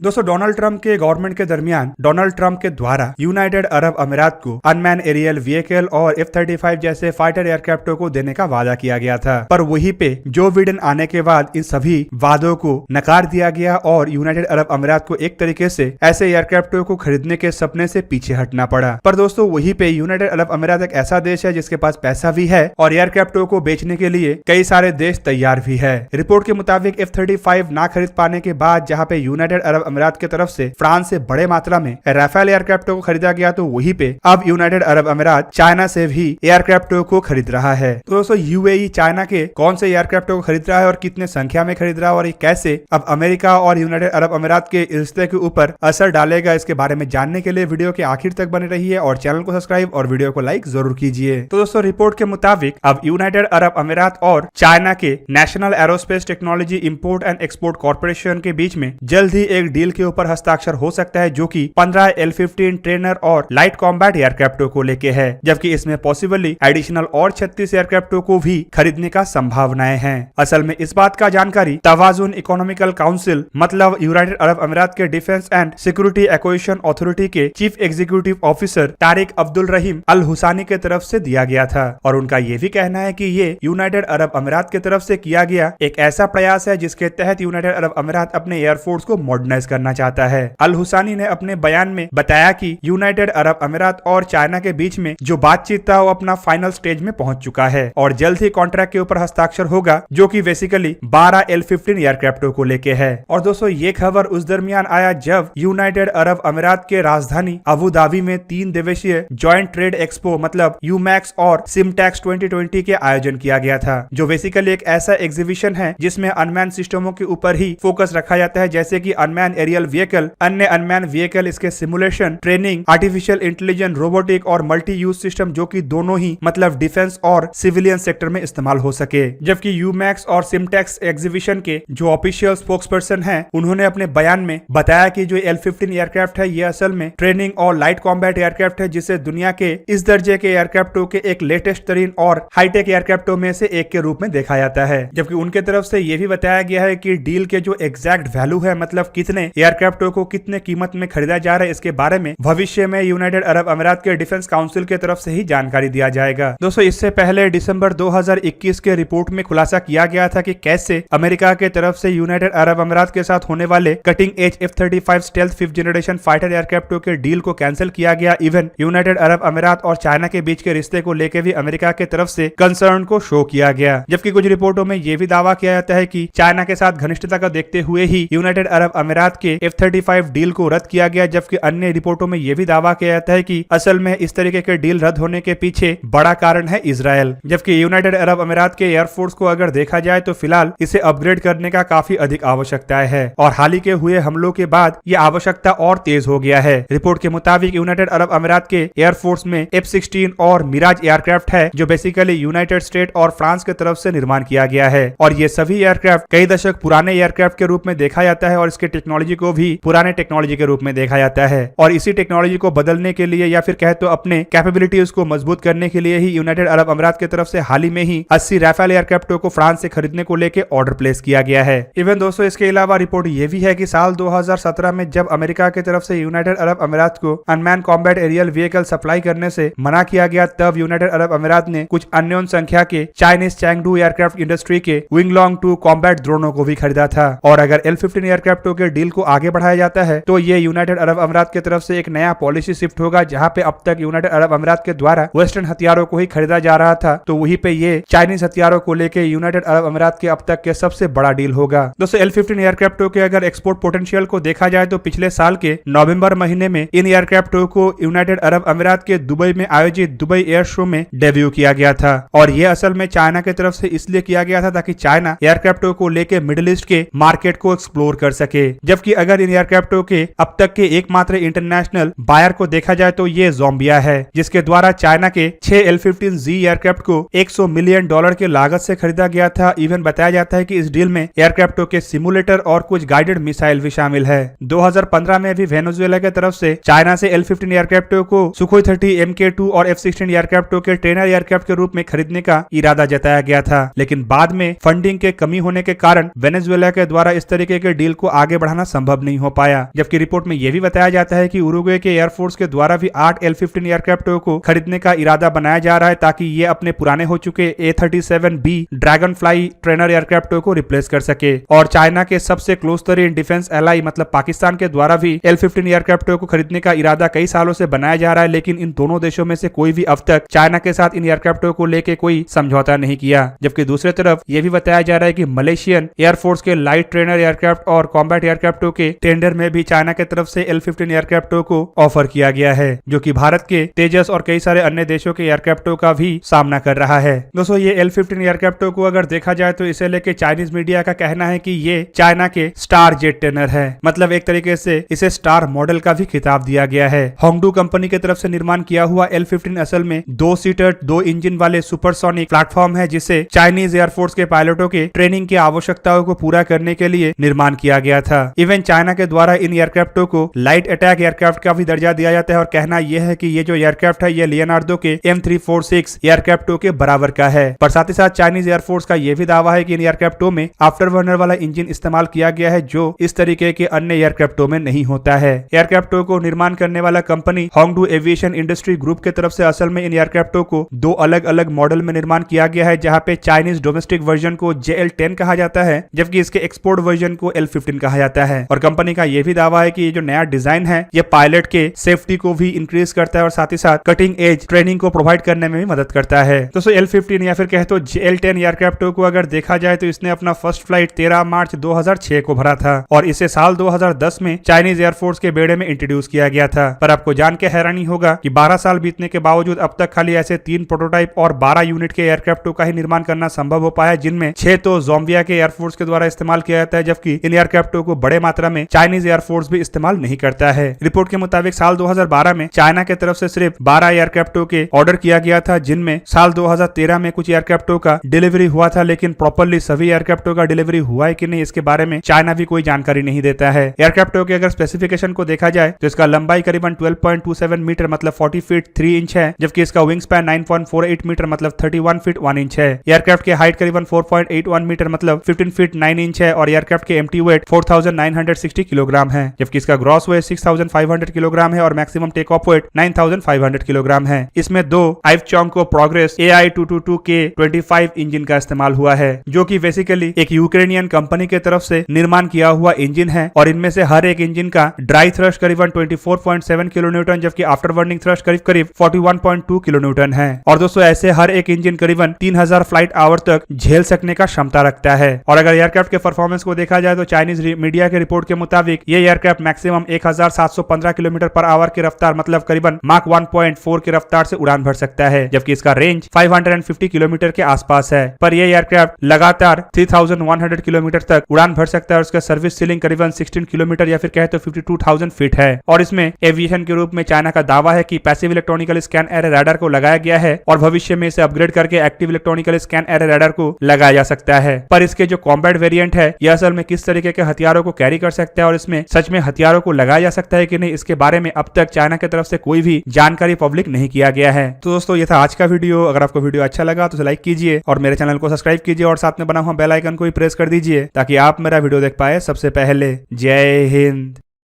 दोस्तों Donald Trump के government के दरमियान डोनाल्ड ट्रंप के द्वारा यूनाइटेड अरब अमीरात को अनमैन एरियल व्हीकल और F-35 जैसे फाइटर एयरक्राफ्टों को देने का वादा किया गया था, पर वहीं पे जो बिडेन आने के बाद इन सभी वादों को नकार दिया गया और यूनाइटेड अरब अमीरात को एक तरीके से ऐसे एयरक्राफ्टों को खरीदने के सपने से पीछे हटना पड़ा। पर दोस्तों वहीं पे यूनाइटेड अरब अमीरात एक ऐसा देश है जिसके पास पैसा भी है और एयरक्राफ्टों को बेचने के लिए कई सारे देश तैयार भी है। रिपोर्ट के मुताबिक F-35 ना खरीद पाने के बाद जहाँ पे यूनाइटेड अरब अमीरात की तरफ से फ्रांस से बड़े मात्रा में राफेल एयरक्राफ्टों को खरीदा गया, तो वहीं पे अब यूनाइटेड अरब अमीरात चाइना से भी एयरक्राफ्टों को खरीद रहा है। तो दोस्तों यूएई चाइना के कौन से एयरक्राफ्टों को खरीद रहा है और कितने संख्या में खरीद रहा है और ये कैसे अब अमेरिका और यूनाइटेड अरब अमीरात के रिश्ते के ऊपर असर डालेगा, इसके बारे में जानने के लिए वीडियो के आखिर तक बने रहिए और चैनल को सब्सक्राइब और वीडियो को लाइक जरूर कीजिए। तो दोस्तों रिपोर्ट के मुताबिक अब यूनाइटेड अरब अमीरात और चाइना के national aerospace technology import and export corporation के बीच में जल्द ही एक डील के ऊपर हस्ताक्षर हो सकता है, जो कि 15 L-15 ट्रेनर और लाइट कॉम्बैट एयरक्राफ्टों को लेके है, जबकि इसमें पॉसिबली एडिशनल और 36 एयरक्राफ्टों को भी खरीदने का संभावनाएं हैं। असल में इस बात का जानकारी तवाजुन इकोनॉमिकल काउंसिल मतलब यूनाइटेड अरब अमीरात के defence and security acquisition authority के chief executive officer Tariq Abdul Rahim Al Hosani के तरफ से दिया गया था और उनका ये भी कहना है कि ये यूनाइटेड अरब अमीरात की तरफ से किया गया एक ऐसा प्रयास है जिसके तहत यूनाइटेड अरब अमीरात अपने एयरफोर्स को मॉडर्नाइज करना चाहता है। अल हुसानी ने अपने बयान में बताया कि यूनाइटेड अरब अमीरात और चाइना के बीच में जो बातचीत था वो अपना फाइनल स्टेज में पहुंच चुका है और जल्द ही कॉन्ट्रैक्ट के ऊपर हस्ताक्षर होगा, जो कि बेसिकली 12 L-15 एयरक्राफ्टों को लेके है। और दोस्तों ये खबर उस दरमियान आया जब यूनाइटेड अरब अमीरात के राजधानी अबू धाबी में 3 दिवसीय जॉइंट ट्रेड एक्सपो मतलब यूमैक्स और सिमटैक्स 2020 के आयोजन किया गया था, जो बेसिकली एक ऐसा एग्जीबिशन है जिसमें अनमैन सिस्टमों के ऊपर ही फोकस रखा जाता है, जैसे कि अनमैन एरियल व्हीकल, अन्य अनमैन व्हीकल, इसके simulation, training, artificial intelligence, robotic और मल्टी यूज सिस्टम, जो कि दोनों ही मतलब डिफेंस और सिविलियन सेक्टर में इस्तेमाल हो सके। जबकि यूमैक्स और सिमटेक्स एग्जीबिशन के जो ऑफिशियल स्पोक्सपर्सन हैं, उन्होंने अपने बयान में बताया कि जो L-15 एयरक्राफ्ट है ये असल में ट्रेनिंग और लाइट कॉम्बैट एयरक्राफ्ट है, जिसे दुनिया के इस दर्जे के एयरक्राफ्टों के एक लेटेस्ट तरीन और हाईटेक एयरक्राफ्टों में से एक के रूप में देखा जाता है। जबकि उनके तरफ से यह भी बताया गया है कि डील के जो एग्जैक्ट वैल्यू है, मतलब कितने एयरक्राफ्टों को कितने कीमत में खरीदा जा रहा है, इसके बारे में भविष्य में यूनाइटेड अरब अमीरात के डिफेंस काउंसिल की तरफ से ही जानकारी दिया जाएगा। दोस्तों इससे पहले दिसंबर 2021 के रिपोर्ट में खुलासा किया गया था कि कैसे अमेरिका के तरफ से यूनाइटेड अरब अमीरात के साथ होने वाले cutting edge F-35 stealth 5th generation fighter एयरक्राफ्टों के डील को कैंसिल किया गया। इवन यूनाइटेड अरब अमीरात और चाइना के बीच के रिश्ते को लेकर भी अमेरिका के तरफ से कंसर्न को शो किया गया। जबकि कुछ रिपोर्टों में यह भी दावा किया जाता है कि चाइना के साथ घनिष्ठता का देखते हुए ही यूनाइटेड अरब अमीरात के F-35 डील को रद्द किया गया। जबकि अन्य रिपोर्टों में यह भी दावा किया जाता है कि असल में इस तरीके के डील रद्द होने के पीछे बड़ा कारण है इजराइल। जबकि यूनाइटेड अरब अमीरात के एयरफोर्स को अगर देखा जाए तो फिलहाल इसे अपग्रेड करने का काफी अधिक आवश्यकता है और हाल ही के हुए हमलों के बाद ये आवश्यकता और तेज हो गया है। रिपोर्ट के मुताबिक यूनाइटेड अरब अमीरात के एयरफोर्स में F-16 और मिराज एयरक्राफ्ट है, जो बेसिकली यूनाइटेड स्टेट और फ्रांस की तरफ से निर्माण किया गया है और ये सभी एयरक्राफ्ट कई दशक पुराने एयरक्राफ्ट के रूप में देखा जाता है और इसके टेक्नोलॉजी को भी पुराने टेक्नोलॉजी के रूप में देखा जाता है और इसी टेक्नोलॉजी को बदलने के लिए या फिर कहे तो अपने कैपेबिलिटीज को मजबूत करने के लिए ही यूनाइटेड अरब अमीरात की तरफ से हाल ही में ही 80 राफेल एयरक्राफ्टों को फ्रांस से खरीदने को लेकर ऑर्डर प्लेस किया गया है। इवन दोस्तों इसके अलावा रिपोर्ट ये भी है कि साल 2017 में जब अमेरिका की तरफ से यूनाइटेड अरब अमीरात को unmanned combat aerial vehicle supply करने से मना किया गया, तब यूनाइटेड अरब अमीरात ने कुछ अन्य संख्या के चाइनीज चैंगडू एयरक्राफ्ट इंडस्ट्री के विंगलोंग 2 कॉम्बैट ड्रोनों को भी खरीदा था। और अगर L-15 एयरक्राफ्टों के डील को आगे बढ़ाया जाता है तो ये यूनाइटेड अरब अमीरात की तरफ से एक नया पॉलिसी शिफ्ट होगा, जहां पे अब तक यूनाइटेड अरब अमीरात के द्वारा वेस्टर्न हथियारों को ही खरीदा जा रहा था, तो वहीं पे ये चाइनीज हथियारों को लेके यूनाइटेड अरब अमीरात के अब तक के सबसे बड़ा डील होगा। दोस्तों L-15 एयरक्राफ्टों के अगर एक्सपोर्ट पोटेंशियल को देखा जाए तो पिछले साल के नवंबर महीने में इन एयरक्राफ्टों को यूनाइटेड अरब अमीरात के दुबई में आयोजित दुबई एयर शो में डेब्यू किया गया था और ये असल में चाइना की तरफ से इसलिए किया गया था ताकि चाइना एयरक्राफ्टों को लेके मिडिल ईस्ट के मार्केट को एक्सप्लोर कर सके। जबकि अगर इन एयरक्राफ्टों के अब तक के एकमात्र इंटरनेशनल बायर को देखा जाए तो ये ज़ोम्बिया है, जिसके द्वारा चाइना के 6 L-15Z एयरक्राफ्ट को $100 मिलियन की लागत से खरीदा गया था। इवन बताया जाता है कि इस डील में एयरक्राफ्टों के सिमुलेटर और कुछ गाइडेड मिसाइल भी शामिल है। 2015 में भी वेनेजुएला की तरफ से चाइना से L-15 एयरक्राफ्टों को सुखोई 30 Mk2 और F-16 एयरक्राफ्टों के ट्रेनर एयरक्राफ्ट के रूप में खरीदने का इरादा जताया गया था, लेकिन बाद में फंडिंग के कमी होने के कारण वेनेजुएला के द्वारा इस तरीके के डील को आगे बढ़ाना संभव नहीं हो पाया। जबकि रिपोर्ट में यह भी बताया जाता है कि उरुग्वे के एयरफोर्स के द्वारा भी 8 L-15 एयरक्राफ्टों को खरीदने का इरादा बनाया जा रहा है ताकि ये अपने पुराने हो चुके A-37B ड्रैगन फ्लाई ट्रेनर एयरक्राफ्टों को रिप्लेस कर सके। और चाइना के सबसे क्लोज तरीन डिफेंस एलाई मतलब पाकिस्तान के द्वारा भी L-15 एयरक्राफ्टों को खरीदने का इरादा कई सालों से बनाया जा रहा है, लेकिन इन दोनों देशों में से कोई भी अब तक चाइना के साथ इन एयरक्राफ्टों को लेकर कोई समझौता नहीं किया। जबकि दूसरी तरफ यह भी बताया जा रहा है कि मलेशियन एयरफोर्स के लाइट ट्रेनर एयरक्राफ्ट और कॉम्बैट एयरक्राफ्टों के टेंडर में भी चाइना की तरफ से L-15 एयरक्राफ्टों को ऑफर किया गया है, जो कि भारत के तेजस और कई सारे अन्य देशों के एयरक्राफ्टों का भी सामना कर रहा है। दोस्तों ये L-15 एयरक्राफ्टों को अगर देखा जाए तो इसे लेके चाइनीज मीडिया का कहना है कि ये चाइना के स्टार जेट ट्रेनर है, मतलब एक तरीके से इसे स्टार मॉडल का भी खिताब दिया गया है। होंगडू कंपनी की तरफ से निर्माण किया हुआ L-15 असल में 2 सीटर 2 इंजन वाले सुपरसोनिक प्लेटफॉर्म है, जिसे चाइनीज एयरफोर्स के पायलटों के ट्रेनिंग की आवश्यकताओं को पूरा करने के लिए निर्माण किया गया था। इवन चाइना के द्वारा इन एयरक्राफ्टों को लाइट अटैक एयरक्राफ्ट का भी दर्जा दिया जाता है और कहना यह है कि ये जो एयरक्राफ्ट है ये लियोनार्डो के M346 एयरक्राफ्टों के बराबर का है। पर साथ ही साथ चाइनीज एयरफोर्स का यह भी दावा है कि इन एयरक्राफ्टों में आफ्टर बर्नर वाला इंजन इस्तेमाल किया गया है, जो इस तरीके के अन्य एयरक्राफ्टों में नहीं होता है। एयरक्राफ्टों को निर्माण करने वाला कंपनी होंगडू एविएशन इंडस्ट्री ग्रुप की तरफ से असल में इन एयरक्राफ्टों को 2 अलग अलग मॉडल में निर्माण किया गया है, जहां पे चाइनीज डोमेस्टिक वर्जन को JL-10 कहा जाता है, जबकि इसके एक्सपोर्ट वर्जन को L-15 कहा जाता है। और कंपनी का यह भी दावा है कि ये जो नया डिजाइन है ये पायलट के सेफ्टी को भी इंक्रीज करता है और साथ ही साथ कटिंग एज ट्रेनिंग को प्रोवाइड करने में भी मदद करता है। दोस्तों L-15 या फिर कहे तो JL-10 एयरक्राफ्टों को अगर देखा जाए तो इसने अपना फर्स्ट फ्लाइट 13 मार्च 2006 को भरा था और इसे साल 2010 में चाइनीज एयरफोर्स के बेड़े में इंट्रोड्यूस किया गया था। पर आपको जान के हैरानी होगा कि 12 साल बीतने के बावजूद अब तक खाली ऐसे 3 प्रोटोटाइप और 12 यूनिट के एयरक्राफ्टों का ही निर्माण करना संभव हो पाया, जिनमें 6 तो जोम्बिया के एयरफोर्स के द्वारा इस्तेमाल किया जाता है, जबकि इन एयरक्राफ्टों को बड़े मात्रा में चाइनीज एयरफोर्स भी इस्तेमाल नहीं करता है। रिपोर्ट के मुताबिक साल 2012 में चाइना की तरफ से सिर्फ 12 एयरक्राफ्टों के ऑर्डर किया गया था, जिनमें साल 2013 में कुछ एयरक्राफ्टों का डिलीवरी हुआ था, लेकिन प्रॉपर्ली सभी एयरक्राफ्टों का डिलीवरी हुआ है कि नहीं इसके बारे में चाइना भी कोई जानकारी नहीं देता है। एयरक्राफ्टों के अगर स्पेसिफिकेशन को देखा जाए तो इसका लंबाई करीबन 12.27 मीटर मतलब 40 फीट 3 इंच है, जबकि इसका विंग स्पैन 9.48 मीटर मतलब 31 फीट 1 इंच है। एयरक्राफ्ट के हाइट करीबन 4.81 मीटर मतलब 15 फीट 9 इंच है और एयरक्राफ्ट के एम्प्टी वेट 4960 किलोग्राम है, जबकि इसका ग्रॉस वेट 6500 किलोग्राम है और maximum take off weight 9500 kilogram है। इसमें 2 आइवचोंको प्रोग्रेस AI-222K25 इंजन का इस्तेमाल हुआ है, जो कि बेसिकली एक यूक्रेनियन कंपनी के तरफ से निर्माण किया हुआ इंजन है और इनमें से हर एक इंजन का ड्राई थ्रस्ट करीबन 24.7 किलोन्यूटन जबकि आफ्टर बर्निंग थ्रस्ट करीब 41.2 किलोन्यूटन है। और दोस्तों ऐसे हर एक इंजन करीबन 3000 फ्लाइट आवर तक झेल सकने का क्षमता रखता है। और अगर एयरक्राफ्ट के परफॉर्मेंस को देखा जाए तो चाइनीज मीडिया के रिपोर्ट के मुताबिक ये aircraft maximum 1715 kilometre per hour की रफ्तार मतलब करीबन माक 1.4 की रफ्तार से उड़ान भर सकता है, जबकि इसका रेंज 550 किलोमीटर के आसपास है। पर यह एयरक्राफ्ट लगातार 3100 किलोमीटर तक उड़ान भर सकता है और उसका सर्विस सीलिंग करीबन 16 किलोमीटर या फिर कहे तो 52,000 फीट है। और इसमें एविएशन के रूप में चाइना का दावा है कि passive electronical scan array radar को लगाया गया है और भविष्य में इसे अपग्रेड करके active electronical scan array radar को लगाया जा सकता है। पर इसके जो कॉम्बैट वेरिएंट है यह असल में किस तरीके के हथियारों को कैरी कर सकता है और इसमें सच में हथियारों को लगाया जा सकता है कि नहीं, इसके बारे में अब तक चाइना की तरफ से कोई भी जानकारी पब्लिक नहीं किया गया है। तो दोस्तों ये था आज का वीडियो। अगर आपको वीडियो अच्छा लगा तो लाइक कीजिए और मेरे चैनल को सब्सक्राइब कीजिए और साथ में बना हुआ बेल आइकन को भी प्रेस कर दीजिए ताकि आप मेरा वीडियो देख पाए सबसे पहले। जय हिंद।